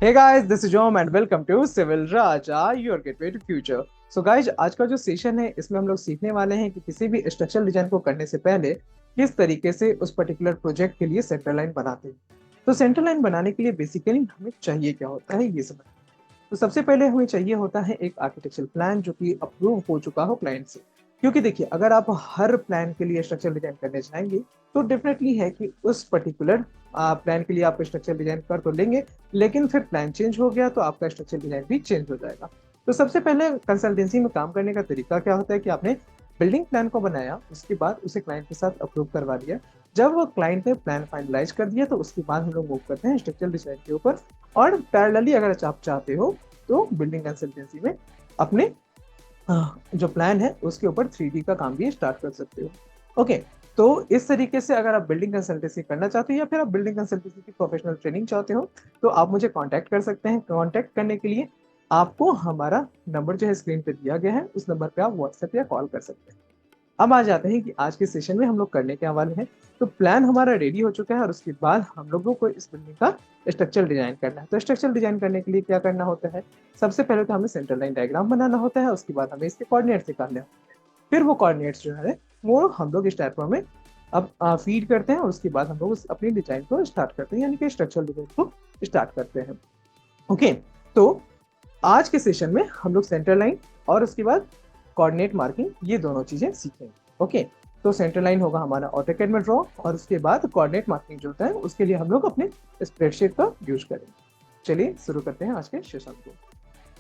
Hey guys, this is Jom and welcome to Civil Raja, your gateway to future. So guys, आज का जो session है इसमें हम लोग सीखने वाले हैं कि किसी भी स्ट्रक्चरल डिजाइन को करने से पहले किस तरीके से उस पर्टिकुलर प्रोजेक्ट के लिए सेंटर लाइन बनाते हैं। तो सेंटर लाइन बनाने के लिए बेसिकली हमें चाहिए क्या होता है ये समझ। तो सबसे पहले हमें चाहिए होता है एक आर्किटेक्चरल प्लान जो कि अप्रूव हो चुका हो क्लाइंट से। क्योंकि देखिए, अगर आप हर प्लान के लिए स्ट्रक्चर डिजाइन करने जाएंगे तो डेफिनेटली है कि उस पर्टिकुलर प्लान के लिए आप स्ट्रक्चर डिजाइन कर तो लेंगे, लेकिन फिर प्लान चेंज हो गया तो आपका स्ट्रक्चर डिजाइन भी चेंज हो जाएगा। तो सबसे पहले कंसल्टेंसी में काम करने का तरीका क्या होता है कि आपने बिल्डिंग प्लान को बनाया, उसके बाद उसे क्लाइंट के साथ अप्रूव करवा दिया। जब वो क्लाइंट ने प्लान फाइनलाइज कर दिया तो उसके बाद हम लोग मूव करते हैं स्ट्रक्चरल डिजाइन के ऊपर। और पैरेलली अगर आप चाहते हो तो बिल्डिंग कंसल्टेंसी में अपने जो प्लान है उसके ऊपर 3D का काम भी स्टार्ट कर सकते हो। ओके, तो इस तरीके से अगर आप बिल्डिंग कंसल्टेंसी करना चाहते हो या फिर आप बिल्डिंग कंसल्टेंसी की प्रोफेशनल ट्रेनिंग चाहते हो तो आप मुझे कांटेक्ट कर सकते हैं। कांटेक्ट करने के लिए आपको हमारा नंबर जो है स्क्रीन पे दिया गया है, उस नंबर पे आप व्हाट्सएप या कॉल कर सकते हैं। अब आ जाते हैं कि आज के सेशन में हम लोग करने के वाले हैं। तो प्लान हमारा रेडी हो चुका है और उसके बाद हम लोगों को इस बिल्डिंग का स्ट्रक्चर डिजाइन करना है। तो स्ट्रक्चर डिजाइन करने के लिए क्या करना होता है, सबसे पहले तो हमें सेंटर लाइन डायग्राम बनाना होता है, उसके बाद हमें इसके कोऑर्डिनेट्स निकालने होते हैं। फिर वो कोऑर्डिनेट्स जो है वो हम लोग इस टाइप में अब फीड करते हैं और उसके बाद हम लोग अपनी डिजाइन को स्टार्ट करते हैं, यानी कि स्ट्रक्चरल डिजाइन को स्टार्ट करते हैं। ओके, तो आज के सेशन में हम लोग सेंटर लाइन और उसके बाद कोऑर्डिनेट मार्किंग ये दोनों चीजें सीखेंगे। ओके, तो सेंटर लाइन होगा हमारा ऑटोकैड में ड्रॉ और उसके बाद कोऑर्डिनेट मार्किंग जो होता है उसके लिए हम लोग अपने स्प्रेडशीट का यूज करेंगे। चलिए शुरू करते हैं आज के सेशन को।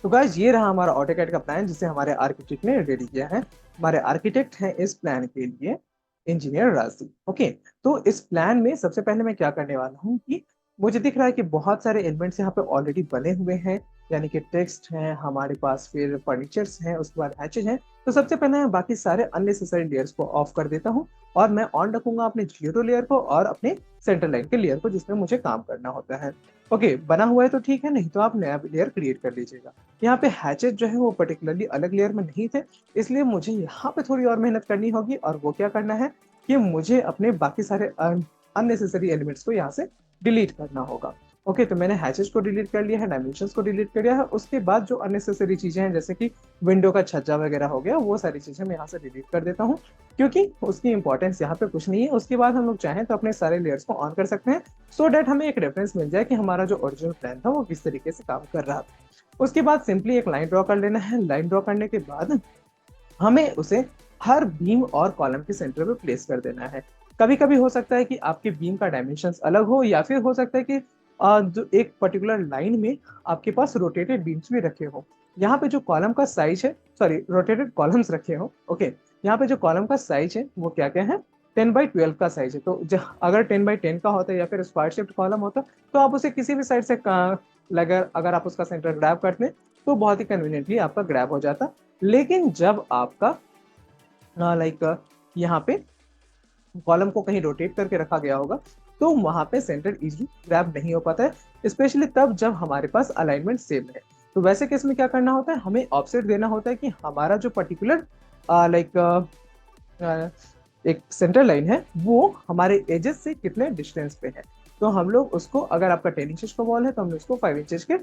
तो गाइस, ये रहा हमारा ऑटोकैड का प्लान जिसे हमारे आर्किटेक्ट ने रेडी किया है। हमारे आर्किटेक्ट हैं इस प्लान के लिए इंजीनियर राजदीप। ओके, तो इस प्लान में सबसे पहले मैं क्या करने वाला हूँ कि मुझे दिख रहा है कि बहुत सारे एलिमेंट्स यहाँ पे ऑलरेडी बने हुए हैं, यानी कि टेक्स्ट है हमारे पास, फिर फर्नीचर्स हैं, उसके बाद हैचेज हैं। तो सबसे पहले मैं बाकी सारे अननेसेसरी लेयर्स को ऑफ कर देता हूँ और मैं ऑन रखूंगा अपने जीरो लेयर को और अपने सेंटर लाइन के लेयर को जिसमें मुझे काम करना होता है। ओके, बना हुआ है तो ठीक है, नहीं तो आप नया लेयर क्रिएट कर लीजिएगा। यहाँ पे हैचेज जो है वो पर्टिकुलरली अलग लेयर में नहीं थे, इसलिए मुझे यहाँ पे थोड़ी और मेहनत करनी होगी। और वो क्या करना है कि मुझे अपने बाकी सारे अननेसेसरी एलिमेंट्स को यहाँ से डिलीट करना होगा। ओके, तो मैंने हैचेस को डिलीट कर लिया है, डायमेंशंस को डिलीट कर लिया है। उसके बाद जो अननेसेसरी चीजें हैं जैसे कि विंडो का छज्जा वगैरह हो गया, वो सारी चीजें मैं यहाँ से डिलीट कर देता हूँ क्योंकि उसकी इंपॉर्टेंस यहाँ पे कुछ नहीं है। उसके बाद हम लोग चाहें तो अपने सारे लेयर्स को ऑन कर सकते हैं सो डैट हमें एक रेफरेंस मिल जाए कि हमारा जो ओरिजिनल प्लान था वो किस तरीके से काम कर रहा था। उसके बाद सिंपली एक लाइन ड्रॉ कर लेना है। लाइन ड्रॉ करने के बाद हमें उसे हर बीम और कॉलम के सेंटर पे प्लेस कर देना है। कभी कभी हो सकता है कि आपके बीम का डायमेंशंस अलग हो, या फिर हो सकता है कि जो एक पर्टिकुलर लाइन में आपके पास रोटेटेड बीम्स भी रखे हो। यहाँ पे जो कॉलम का साइज है, सॉरी रोटेटेड कॉलम्स रखे हो। ओके, यहाँ पे जो कॉलम का साइज है वो क्या क्या है, 10x12 का साइज है। तो अगर 10x10 का होता है या फिर स्क्वायर शेप्ड कॉलम होता तो आप उसे किसी भी साइड से अगर आप उसका सेंटर ग्रैब करते तो बहुत ही कन्वीनियंटली आपका ग्रैब हो जाता। लेकिन जब आपका लाइक यहाँ पे कॉलम को कहीं रोटेट करके रखा गया होगा तो वहां पे सेंटर इजीली ग्रैब नहीं हो पाता है, स्पेशली तब जब हमारे पास अलाइनमेंट सेम है। तो वैसे केस में क्या करना होता है, हमें ऑफसेट देना होता है कि हमारा जो पर्टिकुलर लाइक एक सेंटर लाइन है वो हमारे एजेस से कितने डिस्टेंस पे है। तो हम लोग उसको, अगर आपका 10 इंचेस का वॉल है तो हम उसको 5 इंचेस के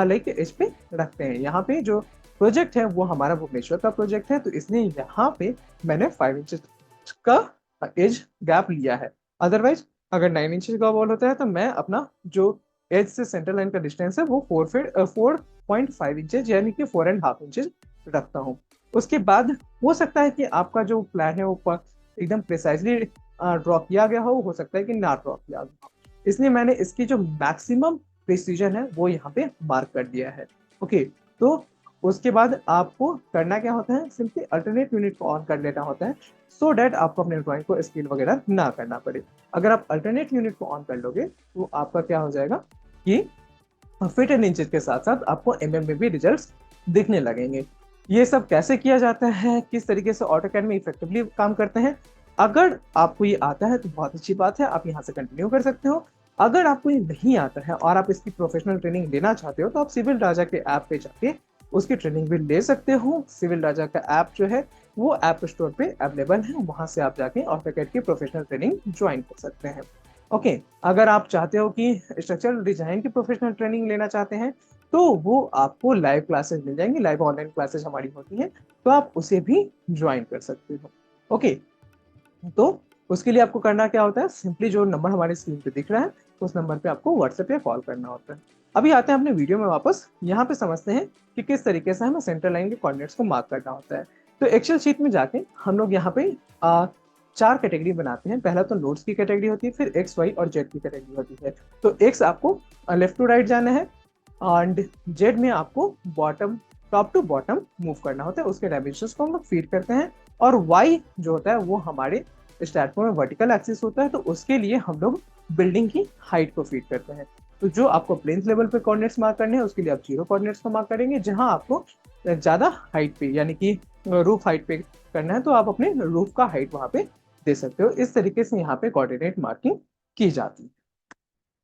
लाइक एज पे रखते हैं। यहाँ पे जो प्रोजेक्ट है वो हमारा भुवनेश्वर का प्रोजेक्ट है, तो इसलिए यहाँ पे मैंने 5 इंचेस का एज गैप लिया है। अदरवाइज अगर 9 इंचेस का वॉल होता है तो मैं अपना जो एज से सेंटर लाइन का डिस्टेंस है वो 4.5 इंचेस यानी कि 4.5 इंचेस रखता हूँ। उसके बाद हो सकता है कि आपका जो प्लान है वो एकदम प्रिसाइजली ड्रॉ किया गया हो सकता है कि ना ड्रॉ किया गया हो, इसलिए मैंने इसकी जो मैक्सिमम प्रिसीजन है वो यहाँ पे मार्क कर दिया है। ओके, तो उसके बाद आपको करना क्या होता है, सिंपली अल्टरनेट यूनिट को ऑन कर लेना होता है सो डैट आपको अपने ड्राइंग को स्केल वगैरह ना करना पड़े। अगर आप अल्टरनेट यूनिट को ऑन कर लोगे तो आपका क्या हो जाएगा कि फिट एंड इंचेस के साथ साथ आपको में भी रिजल्ट्स दिखने लगेंगे। ये सब कैसे किया जाता है, किस तरीके से ऑटोकैड में इफेक्टिवली काम करते हैं, अगर आपको ये आता है तो बहुत अच्छी बात है, आप यहाँ से कंटिन्यू कर सकते हो। अगर आपको ये नहीं आता है और आप इसकी प्रोफेशनल ट्रेनिंग लेना चाहते हो तो आप सिविल राजा के ऐप पे जाके उसकी ट्रेनिंग भी ले सकते हो। सिविल राजा का ऐप जो है वो ऐप स्टोर पे अवेलेबल है, वहां से आप जाके ऑटोकैड की प्रोफेशनल ट्रेनिंग ज्वाइन कर सकते हैं। ओके, अगर आप चाहते हो कि स्ट्रक्चरल डिजाइन की प्रोफेशनल ट्रेनिंग लेना चाहते हैं तो वो आपको लाइव क्लासेस मिल जाएंगी, लाइव ऑनलाइन क्लासेस हमारी होती हैं, तो आप उसे भी ज्वाइन कर सकते हो। ओके, तो उसके लिए आपको करना क्या होता है, सिंपली जो नंबर हमारे स्क्रीन पे दिख रहा है उस नंबर पे आपको व्हाट्सएप या कॉल करना होता है। अभी आते हैं अपने वीडियो में वापस, यहाँ पे समझते हैं कि किस तरीके से हमें सेंटर लाइन के कोऑर्डिनेट्स को मार्क करना होता है। तो एक्सेल शीट में जाके हम लोग यहाँ पे चार कैटेगरी बनाते हैं। पहला तो नोट्स की कैटेगरी होती है, फिर एक्स वाई और जेड की कैटेगरी होती है। तो एक्स आपको लेफ्ट टू राइट जाना है, एंड जेड में आपको bottom top to bottom move करना होता है, उसके डायमेंशंस को हम लोग फीड करते हैं। और वाई जो होता है वो हमारे स्टैटफॉर्म में वर्टिकल एक्सिस होता है, तो उसके लिए हम लोग बिल्डिंग की हाइट को फीड करते हैं। तो जो आपको प्लेन्स लेवल पे कोऑर्डिनेट्स मार्क करने हैं उसके लिए आप जीरो कोऑर्डिनेट्स को मार्क करेंगे। जहां आपको ज्यादा हाइट पे यानी कि रूफ हाइट पे करना है तो आप अपने रूफ का हाइट वहां पे दे सकते हो। इस तरीके से यहाँ पे कोऑर्डिनेट मार्किंग की जाती है।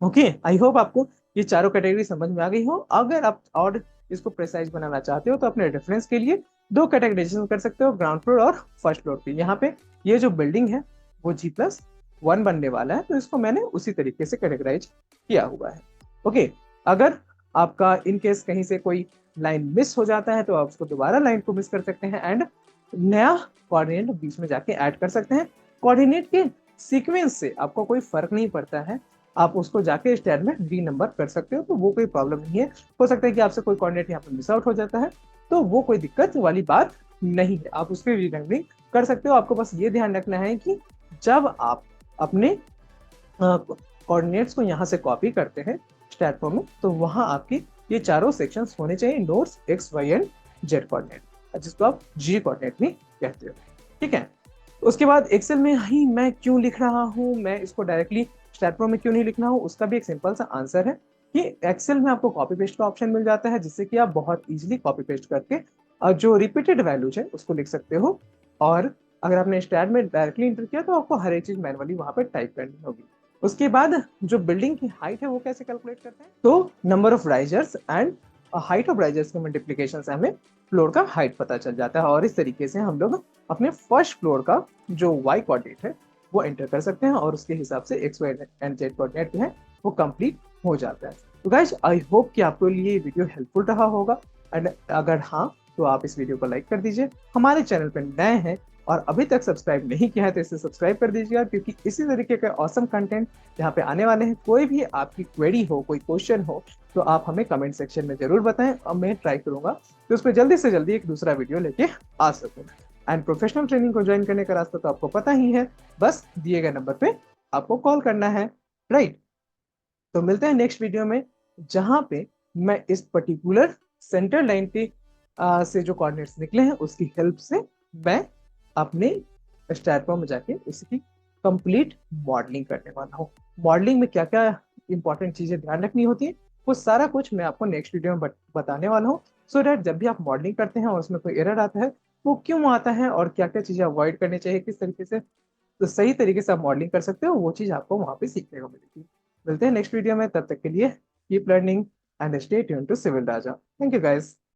ओके, आई होप आपको ये चारों कैटेगरी समझ में आ गई हो। अगर आप और इसको प्रिसाइज बनाना चाहते हो तो अपने रेफरेंस के लिए दो कैटेगराइजेशन कर सकते हो, ग्राउंड फ्लोर और फर्स्ट फ्लोर पे। यहाँ पे ये जो बिल्डिंग है वो G+1 बनने वाला है, तो इसको मैंने उसी तरीके से कैटेगराइज किया हुआ है। ओके, अगर आपका इन केस कहीं से कोई लाइन मिस हो जाता है तो आप उसको दोबारा लाइन को मिस कर सकते हैं एंड नया कोऑर्डिनेट बीच में जाके ऐड कर सकते हैं। कोऑर्डिनेट के सीक्वेंस से आपको कोई फर्क नहीं पड़ता है, आप उसको जाके स्टैट में री नंबर कर सकते हो, तो वो कोई प्रॉब्लम नहीं है। हो सकता है कि आपसे कोई कोऑर्डिनेट यहाँ पे मिस आउट हो जाता है, तो वो कोई दिक्कत वाली बात नहीं है, आप उसके री नंबरिंग कर सकते हो। आपको बस ये ध्यान रखना है कि जब आप अपने कोऑर्डिनेट्स को यहाँ से कॉपी करते हैं स्टैट फॉर्म में, तो वहां आपकी ये चारों सेक्शंस होने चाहिए, notes X Y and Z coordinate, जिसको आप जी कोऑर्डिनेट भी कहते हो। ठीक है, उसके बाद एक्सेल में ही मैं क्यों लिख रहा हूँ, मैं इसको डायरेक्टली स्टैट प्रो में क्यों नहीं लिखना हूँ, उसका भी एक सिंपल सा आंसर है कि एक्सेल में आपको कॉपी पेस्ट का ऑप्शन मिल जाता है, जिससे कि आप बहुत इजीली कॉपी पेस्ट करके जो रिपीटेड वैल्यूज है उसको लिख सकते हो। और अगर आपने स्टैट में डायरेक्टली इंटर किया तो आपको हर एक चीज मैनुअली वहां पे टाइप करनी होगी। उसके बाद जो बिल्डिंग की हाइट है वो कैसे कैलकुलेट करते हैं, तो number of risers and height of risers के मल्टीप्लीकेशन से हमें फ्लोर का हाइट पता चल जाता है, और इस तरीके से हम लोग अपने फर्स्ट फ्लोर का जो वाई कोऑर्डिनेट है वो एंटर कर सकते हैं, और उसके हिसाब से X Y and Z coordinate जो है वो कंप्लीट हो जाता है। तो गाइज आई होप कि आपके लिए ये वीडियो हेल्पफुल रहा होगा, एंड अगर हाँ तो आप इस वीडियो को लाइक कर दीजिए। हमारे चैनल पर नए हैं और अभी तक सब्सक्राइब नहीं किया है तो इसे सब्सक्राइब कर दीजिएगा, क्योंकि इसी तरीके का ऑसम कंटेंट यहाँ पे आने वाले हैं। कोई भी आपकी क्वेरी हो, कोई क्वेश्चन हो, तो आप हमें कमेंट सेक्शन में जरूर बताएं, और मैं ट्राई करूंगा कि उस पर जल्दी से जल्दी एक दूसरा वीडियो लेके आ सकूं। एंड प्रोफेशनल ट्रेनिंग को ज्वाइन करने का रास्ता तो आपको पता ही है, बस दिए गए नंबर पे आपको कॉल करना है, राइट। तो मिलते हैं नेक्स्ट वीडियो में, जहां पे मैं इस पर्टिकुलर सेंटर लाइन के से जो कोऑर्डिनेट्स निकले हैं उसकी हेल्प से मैं अपने स्टैटफॉर्म में जाके उसकी कंप्लीट मॉडलिंग करने वाला हूँ। मॉडलिंग में क्या क्या इंपॉर्टेंट चीजें ध्यान रखनी होती है वो सारा कुछ मैं आपको नेक्स्ट वीडियो में बताने वाला हूँ, सो डैट जब भी आप मॉडलिंग करते हैं और उसमें कोई एरर आता है वो क्यों आता है और क्या क्या चीजें अवॉइड करनी चाहिए, किस तरीके से तो सही तरीके से आप मॉडलिंग कर सकते हो, वो चीज आपको वहां पे सीखने को मिलेगी। मिलते हैं नेक्स्ट वीडियो में, तब तक के लिए keep learning and stay tuned to civil Raja. Thank you guys.